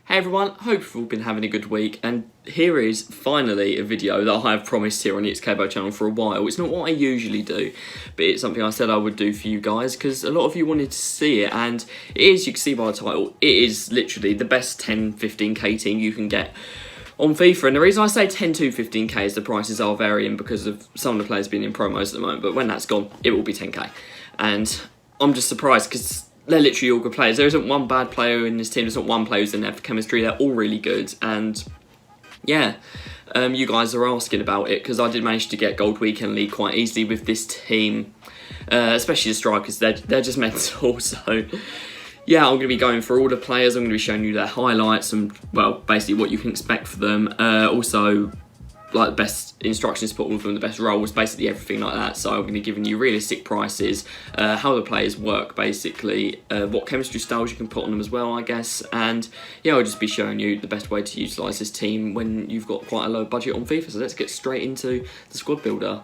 Hey everyone, hope you've all been having a good week, and here is finally a video that I have promised here on the XKBO channel for a while. It's not what I usually do, but it's something I said I would do for you guys because a lot of you wanted to see it, and it is, you can see by the title, it is literally the best 10-15k team you can get on FIFA. And the reason I say 10 to 15k is the prices are varying because of some of the players being in promos at the moment, but when that's gone, it will be 10k. And I'm just surprised because they're literally all good players. There isn't one bad player in this team. There's not one player who's in there for chemistry. They're all really good. And yeah, you guys are asking about it because I did manage to get Gold Weekend League quite easily with this team, especially the strikers. They're just mental. So yeah, I'm going to be going through all the players. I'm going to be showing you their highlights and, well, basically what you can expect for them. Also, like the best instructions to put all of them, the best roles, basically everything like that. So I'm going to be giving you realistic prices, how the players work basically, what chemistry styles you can put on them as well, I guess. And yeah, I'll just be showing you the best way to utilise this team when you've got quite a low budget on FIFA. So let's get straight into the squad builder.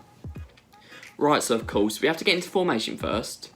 Right, so of course, we have to get into formation first.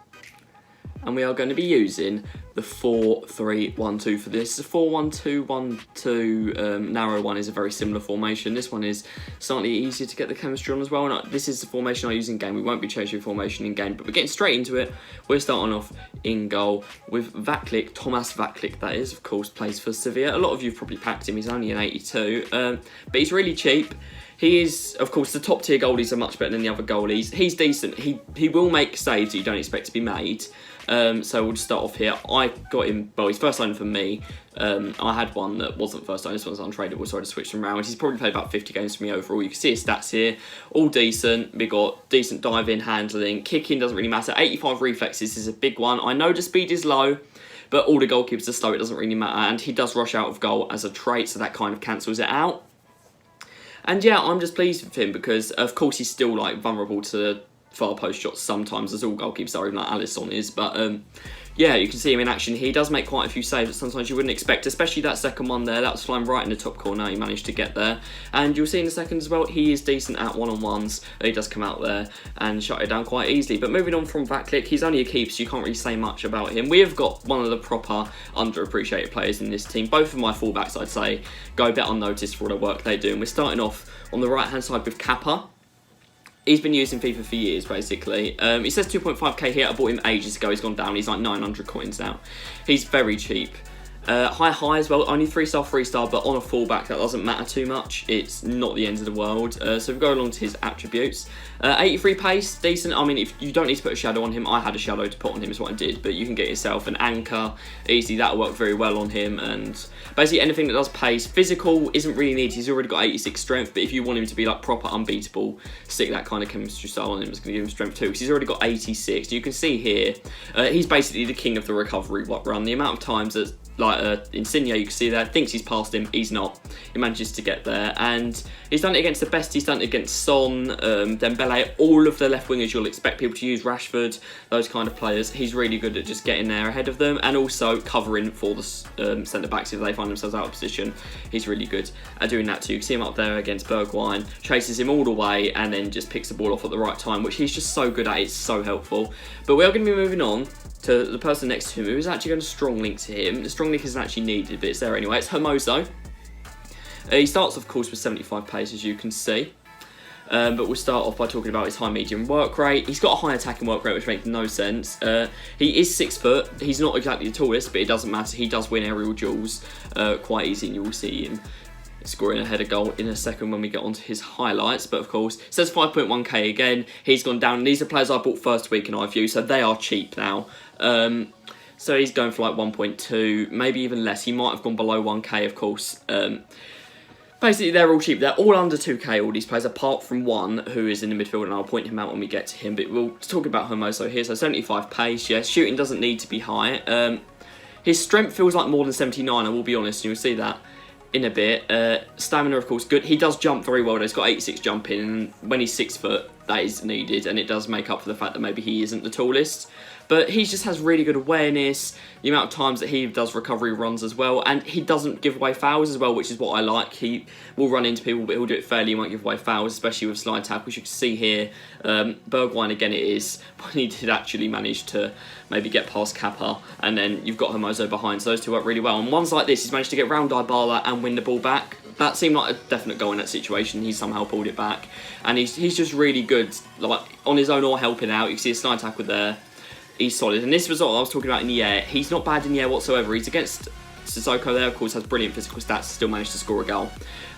And we are going to be using the 4-3-1-2 for this. The 4-1-2-1-2 narrow one is a very similar formation. This one is slightly easier to get the chemistry on as well. And this is the formation I use in game. We won't be changing formation in game, but we're getting straight into it. We're starting off in goal with Vaclik, Thomas Vaclik, that is, of course, plays for Sevilla. A lot of you have probably packed him. He's only an 82, but he's really cheap. He is, of course, the top tier goalies are much better than the other goalies. He's decent. He will make saves that you don't expect to be made. So we'll just start off here. I got him, well, he's first line for me. I had one that wasn't first line. This one's untradeable, so I just switched him around. He's probably played about 50 games for me overall. You can see his stats here. All decent. We got decent diving, handling. Kicking doesn't really matter. 85 reflexes is a big one. I know the speed is low, but all the goalkeepers are slow. It doesn't really matter. And he does rush out of goal as a trait, so that kind of cancels it out. And yeah, I'm just pleased with him because, of course, he's still like vulnerable to far post shots sometimes, as all goalkeepers are, even like Alisson is. But yeah, you can see him in action. He does make quite a few saves that sometimes you wouldn't expect, especially that second one there. That was flying right in the top corner. He managed to get there. And you'll see in a second as well, he is decent at one-on-ones. He does come out there and shut it down quite easily. But moving on from Vaclik, he's only a keeper, so you can't really say much about him. We have got one of the proper underappreciated players in this team. Both of my fullbacks, I'd say, go a bit unnoticed for all the work they do. And we're starting off on the right-hand side with Kapp. He's been using FIFA for years, basically. He says 2.5k here. I bought him ages ago. He's gone down. He's like 900 coins now. He's very cheap. High as well. Only 3-star, but on a fullback, that doesn't matter too much. It's not the end of the world. So we go along to his attributes. 83 pace, decent. I mean, if you don't need to put a shadow on him, I had a shadow to put on him is what I did, but you can get yourself an anchor easy. That'll work very well on him. And basically anything that does pace. Physical isn't really needed. He's already got 86 strength, but if you want him to be like proper unbeatable, stick that kind of chemistry style on him. It's going to give him strength too, because he's already got 86. You can see here, he's basically the king of the recovery run. The amount of times that Insigne, you can see there, thinks he's passed him, he's not. He manages to get there, and he's done it against the best. He's done it against Son, Dembele, all of the left wingers you'll expect people to use, Rashford, those kind of players. He's really good at just getting there ahead of them, and also covering for the centre-backs if they find themselves out of position. He's really good at doing that too. You can see him up there against Bergwijn, chases him all the way, and then just picks the ball off at the right time, which he's just so good at. It's so helpful. But we are going to be moving on to the person next to him who is actually got a strong link to him. The strong link isn't actually needed, but it's there anyway. It's Hermoso. He starts, of course, with 75 pace, as you can see. But we'll start off by talking about his high-medium work rate. He's got a high attacking work rate, which makes no sense. He is 6 foot. He's not exactly the tallest, but it doesn't matter. He does win aerial duels quite easy, and you will see him scoring a header goal in a second when we get onto his highlights. But of course, it says 5.1k again. He's gone down. These are players I bought first week in iView, so they are cheap now. So he's going for like 1.2, maybe even less. He might have gone below 1k, of course. Basically, they're all cheap. They're all under 2k, all these players, apart from one who is in the midfield, and I'll point him out when we get to him. But we'll talk about Hermoso here. So 75 pace, yes. Shooting doesn't need to be high. His strength feels like more than 79, I will be honest. You'll see that in a bit. Stamina, of course, good. He does jump very well. He's got 86 jumping, and when he's 6 foot, that is needed, and it does make up for the fact that maybe he isn't the tallest. But he just has really good awareness, the amount of times that he does recovery runs as well, and he doesn't give away fouls as well, which is what I like. He will run into people, but he'll do it fairly, he won't give away fouls, especially with slide tackles. You can see here, Bergwijn again it is, but he did actually manage to maybe get past Kapp, and then you've got Hermoso behind, so those two work really well. And ones like this, he's managed to get round Dybala and win the ball back. That seemed like a definite goal in that situation. He somehow pulled it back, and he's just really good, like on his own or helping out. You can see a slide tackle there. He's solid, and this was what I was talking about in the air. He's not bad in the air whatsoever. He's against Sissoko there, of course, has brilliant physical stats, still managed to score a goal.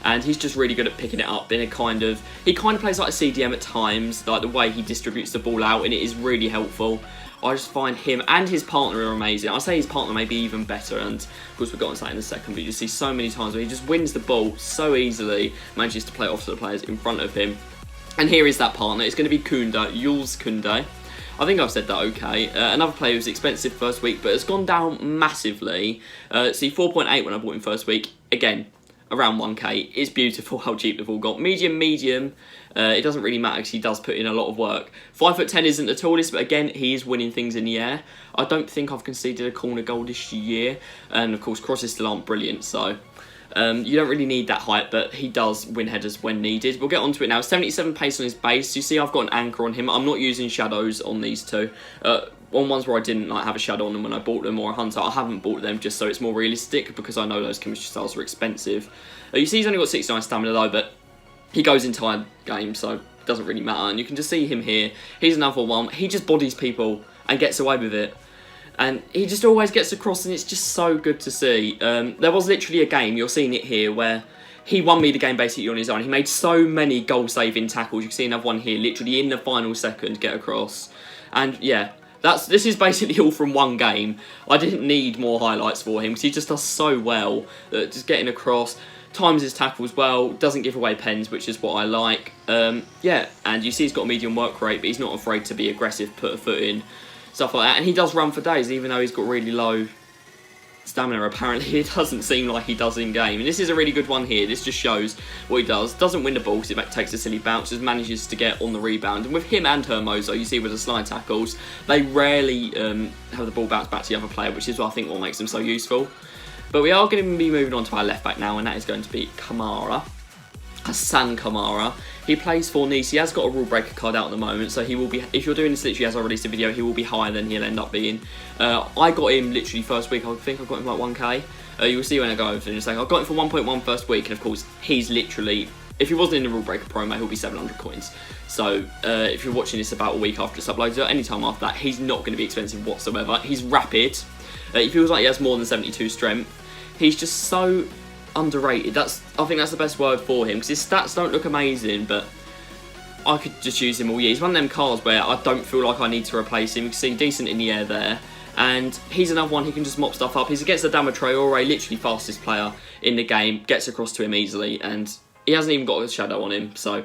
And he's just really good at picking it up in a kind of... He kind of plays like a CDM at times, like the way he distributes the ball out, and it is really helpful. I just find him and his partner are amazing. I'll say his partner may be even better, and of course we'll get on to that in a second, but you see so many times where he just wins the ball so easily, manages to play it off to the players in front of him. And here is that partner. It's going to be Jules Koundé. I think I've said that okay. Another player who's expensive first week, but has gone down massively. See, 4.8 when I bought him first week. Again, around 1k. It's beautiful how cheap they've all got. Medium. It doesn't really matter because he does put in a lot of work. 5'10" isn't the tallest, but again, he is winning things in the air. I don't think I've conceded a corner goal this year. And of course, crosses still aren't brilliant, so... you don't really need that height, but he does win headers when needed. We'll get onto it now. 77 pace on his base. You see I've got an anchor on him. I'm not using shadows on these two. On ones where I didn't have a shadow on them when I bought them, or a hunter, I haven't bought them just so it's more realistic because I know those chemistry styles are expensive. You see he's only got 69 stamina though, but he goes entire game, so it doesn't really matter. And you can just see him here. He's another one. He just bodies people and gets away with it. And he just always gets across, and it's just so good to see. There was literally a game, you're seeing it here, where he won me the game basically on his own. He made so many goal-saving tackles. You can see another one here, literally in the final second, get across. And yeah, this is basically all from one game. I didn't need more highlights for him because he just does so well. Just getting across, times his tackles well, doesn't give away pens, which is what I like. Yeah, and you see he's got a medium work rate, but he's not afraid to be aggressive, put a foot in. Stuff like that, and he does run for days even though he's got really low stamina. Apparently it doesn't seem like he does in game, and this is a really good one here. This just shows what he does. Doesn't win the ball because it takes a silly bounce, just manages to get on the rebound. And with him and Hermoso, you see with the slide tackles, they rarely have the ball bounce back to the other player, which is what I think what makes them so useful. But we are going to be moving on to our left back now, and that is going to be Kamara. Hassan Kamara. He plays for Nice. He has got a rule breaker card out at the moment, so he will be, if you're doing this literally as I released the video, he will be higher than he'll end up being. I got him literally first week. I think I got him like 1k. You'll see when I go over in a second. I got him for 1.1 first week, and of course he's literally, if he wasn't in the rule breaker promo, he'll be 700 coins. So if you're watching this about a week after it's uploaded, or any time after that, he's not going to be expensive whatsoever. He's rapid. He feels like he has more than 72 strength. He's just so underrated. I think that's the best word for him, because his stats don't look amazing, but I could just use him all year. He's one of them cars where I don't feel like I need to replace him. You can see decent in the air there, and he's another one who can just mop stuff up. He's against Adama Traore, literally fastest player in the game, gets across to him easily, and he hasn't even got a shadow on him, so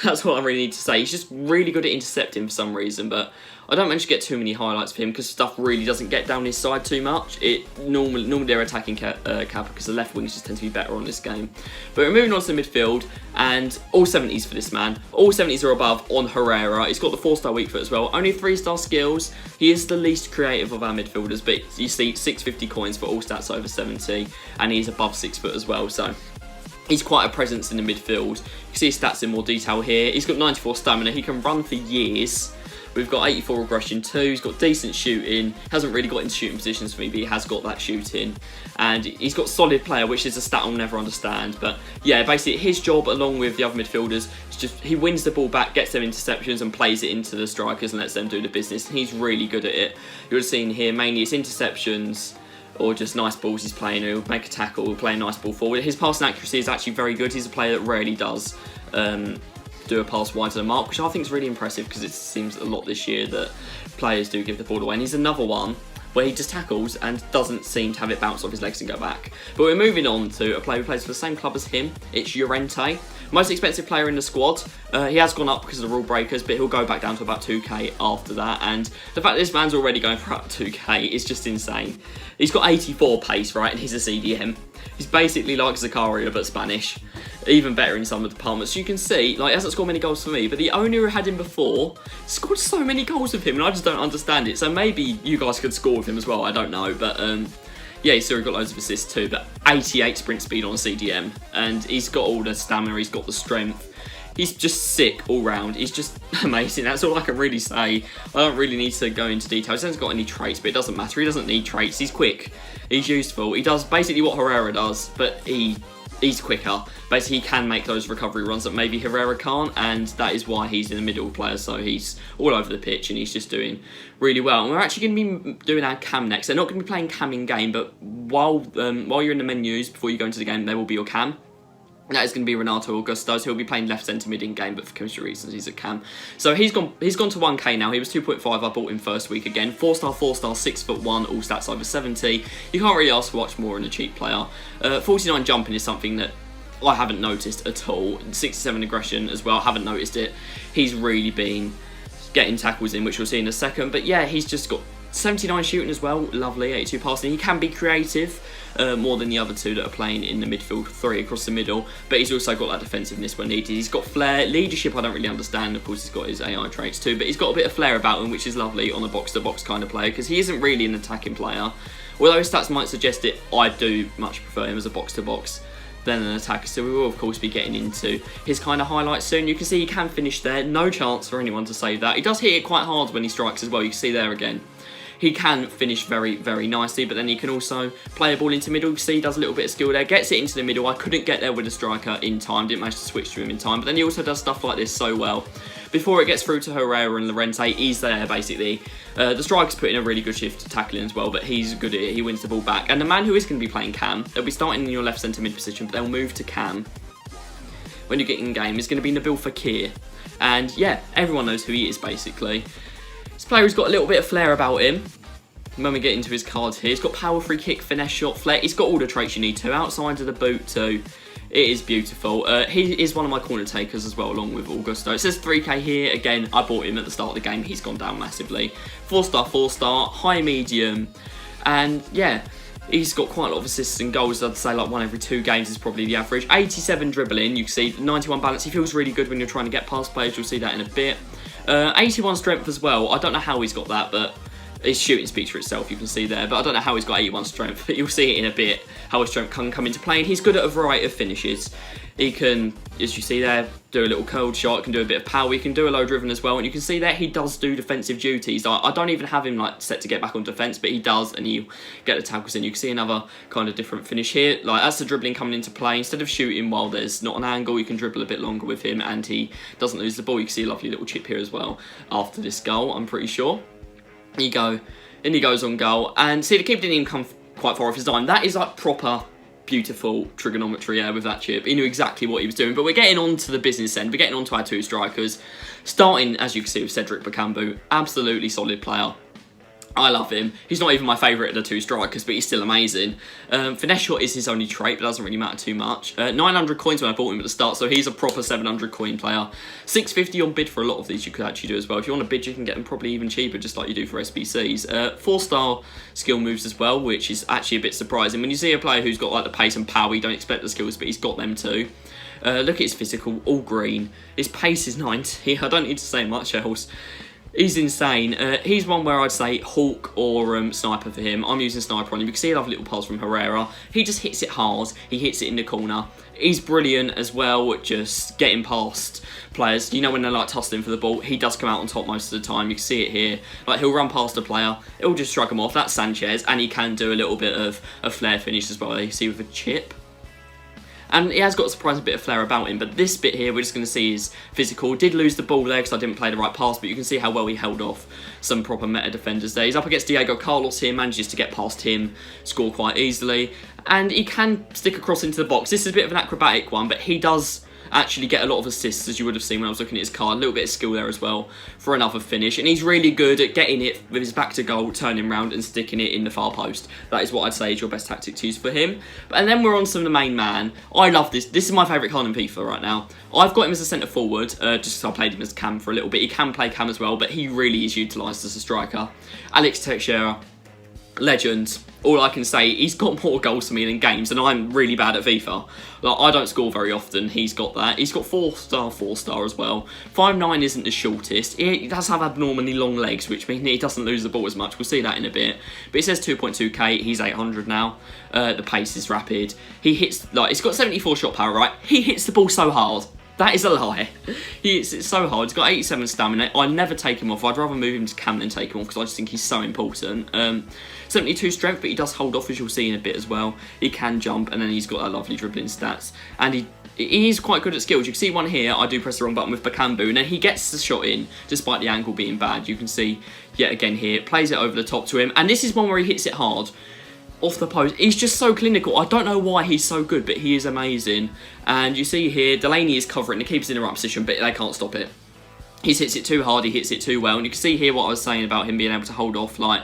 that's what I really need to say. He's just really good at intercepting for some reason, but I don't manage to get too many highlights for him because stuff really doesn't get down his side too much. Normally they're attacking Kapp because the left wings just tend to be better on this game. But we're moving on to the midfield, and all 70s for this man. All 70s are above on Herrera. He's got the 4-star weak foot as well. Only 3-star skills. He is the least creative of our midfielders, but you see 650 coins for all stats over 70, and he's above 6 foot as well, so he's quite a presence in the midfield. You can see his stats in more detail here. He's got 94 stamina. He can run for years. We've got 84 aggression too. He's got decent shooting. Hasn't really got into shooting positions for me, but he has got that shooting. And he's got solid player, which is a stat I'll never understand. But yeah, basically his job, along with the other midfielders, is just he wins the ball back, gets them interceptions, and plays it into the strikers and lets them do the business. And he's really good at it. You would have seen here mainly it's interceptions or just nice balls he's playing. He'll make a tackle, he'll play a nice ball forward. His passing accuracy is actually very good. He's a player that rarely does do a pass wide to the mark, which I think is really impressive because it seems a lot this year that players do give the ball away. And he's another one where he just tackles and doesn't seem to have it bounce off his legs and go back. But we're moving on to a player who plays for the same club as him. It's Llorente. Most expensive player in the squad. He has gone up because of the rule breakers, but he'll go back down to about 2k after that. And the fact that this man's already going for up 2k is just insane. He's got 84 pace, right, and he's a CDM. He's basically like Zakaria but Spanish. Even better in some of the departments. You can see, like, he hasn't scored many goals for me, but the owner who had him before scored so many goals with him, and I just don't understand it. So maybe you guys could score with him as well, I don't know. But, yeah, he's still got loads of assists too, but 88 sprint speed on CDM, and he's got all the stamina, he's got the strength. He's just sick all round. He's just amazing. That's all I can really say. I don't really need to go into details. He hasn't got any traits, but it doesn't matter. He doesn't need traits. He's quick. He's useful. He does basically what Herrera does, but he's quicker. Basically, he can make those recovery runs that maybe Herrera can't, and that is why he's in the middle player. So he's all over the pitch, and he's just doing really well. And we're actually going to be doing our cam next. They're not going to be playing cam in game, but while you're in the menus before you go into the game, there will be your cam. That is going to be Renato Augusto, so he'll be playing left centre mid in game, but for chemistry reasons he's a cam. So he's gone to 1k now. He was 2.5. I bought him first week again. 4-star, 4-star, 6'1", all stats over 70. You can't really ask for much more in a cheap player. 49 jumping is something that I haven't noticed at all. 67 aggression as well, haven't noticed it. He's really been getting tackles in, which we'll see in a second. But yeah, he's just got 79 shooting as well, lovely, 82 passing. He can be creative, more than the other two that are playing in the midfield, 3 across the middle, but he's also got that defensiveness when needed. He's got flair, leadership I don't really understand, of course he's got his AI traits too, but he's got a bit of flair about him, which is lovely on a box-to-box kind of player, because he isn't really an attacking player. Although his stats might suggest it, I do much prefer him as a box-to-box than an attacker, so we will of course be getting into his kind of highlights soon. You can see he can finish there, no chance for anyone to save that. He does hit it quite hard when he strikes as well, you can see there again. He can finish very, very nicely, but then he can also play a ball into middle. See, he does a little bit of skill there, gets it into the middle. I couldn't get there with a striker in time, didn't manage to switch to him in time, but then he also does stuff like this so well. Before it gets through to Herrera and Llorente, he's there basically. The striker's put in a really good shift to tackling as well, but he's good at it. He wins the ball back. And the man who is going to be playing cam, they'll be starting in your left centre mid position, but they'll move to cam when you get in game, is going to be Nabil Fekir. And yeah, everyone knows who he is basically. This player has got a little bit of flair about him. When we get into his cards here, he's got power, free kick, finesse shot, flair. He's got all the traits you need to. Outside of the boot too. It is beautiful. He is one of my corner takers as well, along with Augusto. It says 3k here. Again, I bought him at the start of the game. He's gone down massively. 4-star, 4-star, high medium. And yeah, he's got quite a lot of assists and goals. I'd say like 1 every 2 games is probably the average. 87 dribbling. You can see 91 balance. He feels really good when you're trying to get past players. You'll see that in a bit. 81 strength as well. I don't know how he's got that, but his shooting speaks for itself, you can see there. But I don't know how he's got 81 strength, but you'll see it in a bit, how his strength can come into play. And he's good at a variety of finishes. He can, as you see there, do a little curled shot, can do a bit of power, he can do a low driven as well. And you can see there, he does do defensive duties. I don't even have him like set to get back on defence, but he does, and he'll get the tackles in. You can see another kind of different finish here. Like, that's the dribbling coming into play. Instead of shooting while there's not an angle, you can dribble a bit longer with him, and he doesn't lose the ball. You can see a lovely little chip here as well after this goal, I'm pretty sure. There you go. And he goes on goal. And see, the keeper didn't even come quite far off his line. That is like proper, beautiful trigonometry with that chip. He knew exactly what he was doing. But we're getting on to the business end. We're getting on to our 2 strikers. Starting, as you can see, with Cedric Bakambu. Absolutely solid player. I love him. He's not even my favourite of the 2 strikers, but he's still amazing. Finesse shot is his only trait, but doesn't really matter too much. 900 coins when I bought him at the start, so he's a proper 700 coin player. 650 on bid for a lot of these you could actually do as well. If you want to bid, you can get them probably even cheaper, just like you do for SBCs. 4-star skill moves as well, which is actually a bit surprising. When you see a player who's got like the pace and power, you don't expect the skills, but he's got them too. Look at his physical, all green. His pace is 90. I don't need to say much else. He's insane. He's one where I'd say Hawk or Sniper for him. I'm using Sniper on him. You can see a lovely little pass from Herrera. He just hits it hard. He hits it in the corner. He's brilliant as well at just getting past players. You know when they're like tussling for the ball, he does come out on top most of the time. You can see it here. Like, he'll run past a player. It'll just shrug him off. That's Sanchez. And he can do a little bit of a flare finish as well. You see with a chip. And he has got a surprising bit of flair about him, but this bit here we're just going to see is physical. Did lose the ball there because I didn't play the right pass, but you can see how well he held off some proper meta defenders there. He's up against Diego Carlos here, manages to get past him, score quite easily, and he can stick across into the box. This is a bit of an acrobatic one, but he does actually get a lot of assists, as you would have seen when I was looking at his card. A little bit of skill there as well for another finish. And he's really good at getting it with his back to goal, turning round and sticking it in the far post. That is what I'd say is your best tactic to use for him. And then we're on to the main man. I love this. This is my favourite card in FIFA right now. I've got him as a centre forward, just because I played him as cam for a little bit. He can play cam as well, but he really is utilised as a striker. Alex Teixeira. legend. All I can say, he's got more goals for me than games, and I'm really bad at FIFA. Like, I don't score very often. He's got that. He's got 4-star, 4-star as well. 5'9" isn't the shortest. He does have abnormally long legs, which means he doesn't lose the ball as much. We'll see that in a bit. But it says 2.2k. He's 800 now. The pace is rapid. He hits, like, it's got 74 shot power, right? He hits the ball so hard. That is a lie. He hits it so hard. He's got 87 stamina. I never take him off. I'd rather move him to cam than take him off because I just think he's so important. 72 strength, but he does hold off, as you'll see in a bit as well. He can jump, and then he's got that lovely dribbling stats. And he is quite good at skills. You can see one here. I do press the wrong button with Bakambu, and then he gets the shot in, despite the angle being bad. You can see, yet again here, plays it over the top to him. And this is one where he hits it hard. Off the post. He's just so clinical. I don't know why he's so good, but he is amazing. And you see here, Delaney is covering. The keeper's in the right position, but they can't stop it. He hits it too hard. He hits it too well. And you can see here what I was saying about him being able to hold off. Like,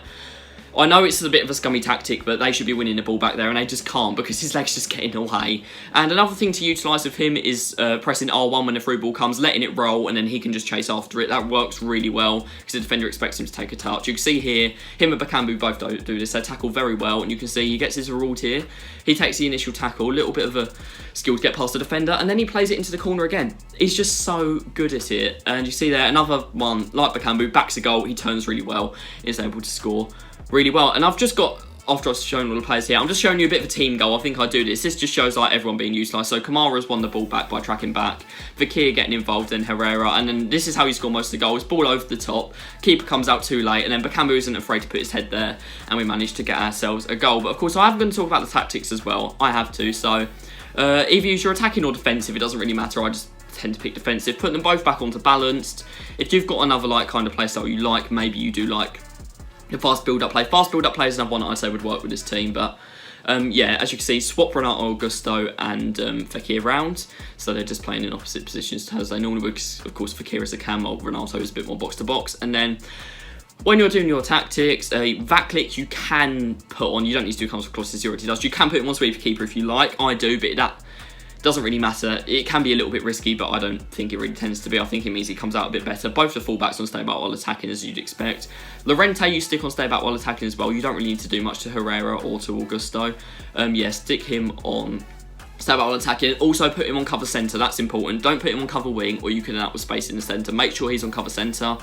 I know it's a bit of a scummy tactic, but they should be winning the ball back there, and they just can't because his leg's just getting away. And another thing to utilise with him is pressing R1 when the through ball comes, letting it roll, and then he can just chase after it. That works really well because the defender expects him to take a touch. You can see here, him and Bakambu both do this. They tackle very well, and you can see he gets his reward here. He takes the initial tackle, a little bit of a skill to get past the defender, and then he plays it into the corner again. He's just so good at it. And you see there, another one, like Bakambu, backs a goal. He turns really well, is able to score really well. And I've just got, after I've shown all the players here, I'm just showing you a bit of a team goal. I think I do this. This just shows like everyone being utilised. So Kamara's won the ball back by tracking back. Fakir getting involved, then Herrera. And then this is how you score most of the goals. Ball over the top. Keeper comes out too late. And then Bakambu isn't afraid to put his head there. And we managed to get ourselves a goal. But of course, I am going to talk about the tactics as well. I have to. So either use your attacking or defensive. It doesn't really matter. I just tend to pick defensive. Put them both back onto balanced. If you've got another like kind of play style you like, maybe you do like the fast build-up play. Fast build-up play is another one that I say would work with this team, but yeah, as you can see, swap Ronaldo, Augusto, and Fekir round, so they're just playing in opposite positions as they normally would. Of course, Fekir is a cam, while Ronaldo is a bit more box-to-box, and then when you're doing your tactics, that click you can put on. You don't need to do comes across as he already does. You can put it on sweeper-keeper if you like. I do, but that doesn't really matter. It can be a little bit risky, but I don't think it really tends to be. I think it means he comes out a bit better. Both the fullbacks on stay back while attacking, as you'd expect. Llorente, you stick on stay back while attacking as well. You don't really need to do much to Herrera or to Augusto. Yeah, stick him on stay back while attacking. Also, put him on cover centre. That's important. Don't put him on cover wing, or you can end up with space in the centre. Make sure he's on cover centre.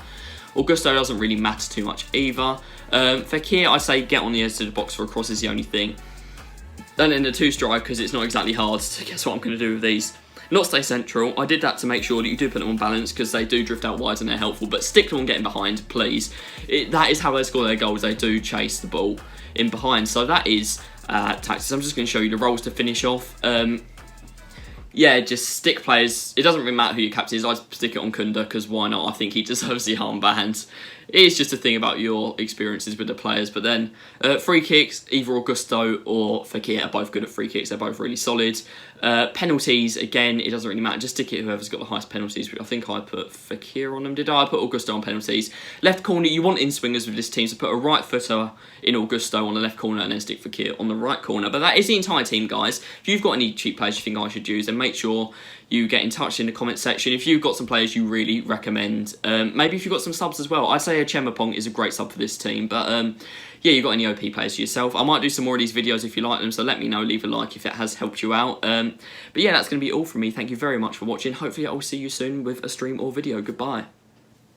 Augusto doesn't really matter too much either. Fekir, I say get on the edge of the box for a cross is the only thing. Then in the two strikers, it's not exactly hard to guess what I'm going to do with these. Not stay central. I did that to make sure that you do put them on balance because they do drift out wide and they're helpful. But stick them on getting behind, please. That is how they score their goals. They do chase the ball in behind. So that is tactics. I'm just going to show you the roles to finish off. Yeah, just stick players. It doesn't really matter who your captain is. I stick it on Kudu because why not? I think he deserves the armband. It's just a thing about your experiences with the players. But then free kicks, either Augusto or Fekir are both good at free kicks. They're both really solid. Penalties, again, it doesn't really matter. Just stick it whoever's got the highest penalties. I think I put Fekir on them, did I? I put Augusto on penalties. Left corner, you want in-swingers with this team, so put a right footer in Augusto on the left corner and then stick Fekir on the right corner. But that is the entire team, guys. If you've got any cheap players you think I should use, then make sure you get in touch in the comment section. If you've got some players you really recommend, maybe if you've got some subs as well. I'd say a Chemapong is a great sub for this team, but yeah, you've got any OP players for yourself. I might do some more of these videos if you like them, so let me know, leave a like if it has helped you out. But yeah, that's going to be all from me. Thank you very much for watching. Hopefully I'll see you soon with a stream or video. Goodbye.